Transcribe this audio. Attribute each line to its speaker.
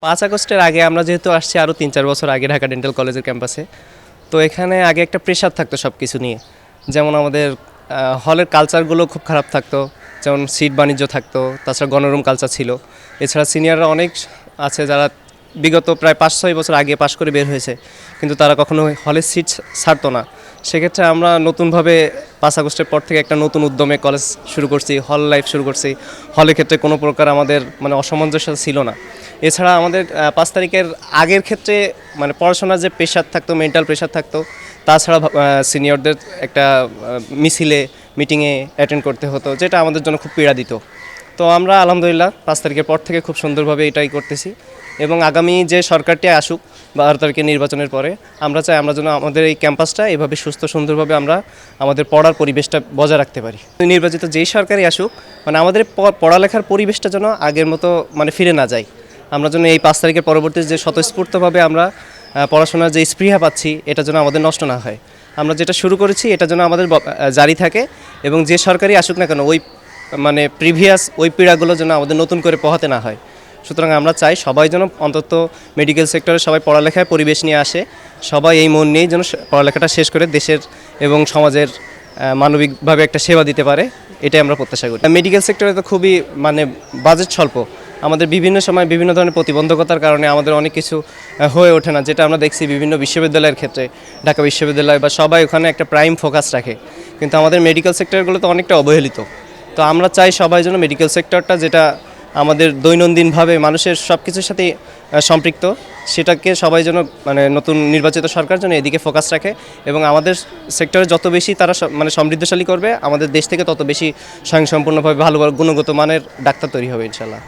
Speaker 1: 5 আগস্টের আগে আমরা যেহেতু আসছি আরও 3-4 বছর আগে ঢাকা ডেন্টাল কলেজের ক্যাম্পাসে। তো এখানে আগে একটা প্রেশার থাকতো সব কিছু নিয়ে। যেমন আমাদের হলের কালচারগুলো খুব খারাপ থাকতো। যেমন সিট বাণিজ্য থাকতো, তাছাড়া গণরুম কালচার ছিল। এছাড়া সিনিয়ররা অনেক আছে যারা বিগত প্রায় 5-6 বছর আগে পাশ করে বের হয়েছে, কিন্তু তারা কখনো হলের সিট ছাড়তো না। সেক্ষেত্রে আমরা নতুনভাবে 5 আগস্টের পর থেকে একটা নতুন উদ্যমে কলেজ শুরু করছি, হল লাইফ শুরু করছি। হলের ক্ষেত্রে কোনো প্রকার আমাদের অসামঞ্জস্য ছিল না। এছাড়া আমাদের 5 তারিখের আগের ক্ষেত্রে পড়াশোনার যে প্রেশার থাকতো, মেন্টাল প্রেশার থাকতো, তাছাড়া সিনিয়রদের একটা মিছিলে মিটিংয়ে অ্যাটেন্ড করতে হতো, যেটা আমাদের জন্য খুব পীড়া দিত। তো আমরা আলহামদুলিল্লাহ 5 তারিখের পর থেকে খুব সুন্দরভাবে এটাই করতেছি এবং আগামী যে সরকারটি আসুক 12 তারিখের নির্বাচনের পরে আমরা চাই আমরা যেন আমাদের এই ক্যাম্পাসটা এভাবে সুস্থ সুন্দরভাবে আমরা আমাদের পড়ার পরিবেশটা বজায় রাখতে পারি। নির্বাচিত যেই সরকারই আসুক আমাদের পড়ালেখার পরিবেশটা যেন আগের মতো ফিরে না যায়। আমরা যেন এই 5 তারিখের পরবর্তী যে স্বতঃস্ফূর্তভাবে আমরা পড়াশোনার যে স্পৃহা পাচ্ছি এটা যেন আমাদের নষ্ট না হয়। আমরা যেটা শুরু করেছি এটা যেন আমাদের জারি থাকে এবং যে সরকারই আসুক না কেন ওই প্রিভিয়াস ওই পীড়াগুলো যেন আমাদের নতুন করে পোহাতে না হয়। সুতরাং আমরা চাই সবাই যেন অন্তত মেডিকেল সেক্টরে সবাই পড়ালেখায় পরিবেশ নিয়ে আসে, সবাই এই মন নিয়েই যেন পড়ালেখাটা শেষ করে দেশের এবং সমাজের মানবিকভাবে একটা সেবা দিতে পারে, এটাই আমরা প্রত্যাশা করি। মেডিকেল সেক্টরে তো খুবই বাজেট স্বল্প। আমাদের বিভিন্ন সময় বিভিন্ন ধরনের প্রতিবন্ধকতার কারণে আমাদের অনেক কিছু হয়ে ওঠে না, যেটা আমরা দেখছি বিভিন্ন বিশ্ববিদ্যালয়ের ক্ষেত্রে। ঢাকা বিশ্ববিদ্যালয় বা সবাই ওখানে একটা প্রাইম ফোকাস রাখে, কিন্তু আমাদের মেডিকেল সেক্টরগুলো তো অনেকটা অবহেলিত। তো আমরা চাই সবাই যেন মেডিকেল সেক্টরটা, যেটা আমাদের দৈনন্দিনভাবে মানুষের সব কিছুর সাথে সম্পৃক্ত, সেটাকে সবাই যেন নতুন নির্বাচিত সরকার যেন এদিকে ফোকাস রাখে এবং আমাদের সেক্টরে যত বেশি তারা সমৃদ্ধশালী করবে, আমাদের দেশ থেকে তত বেশি স্বয়ংসম্পূর্ণভাবে ভালো গুণগত মানের ডাক্তার তৈরি হবে ইনশাল্লাহ।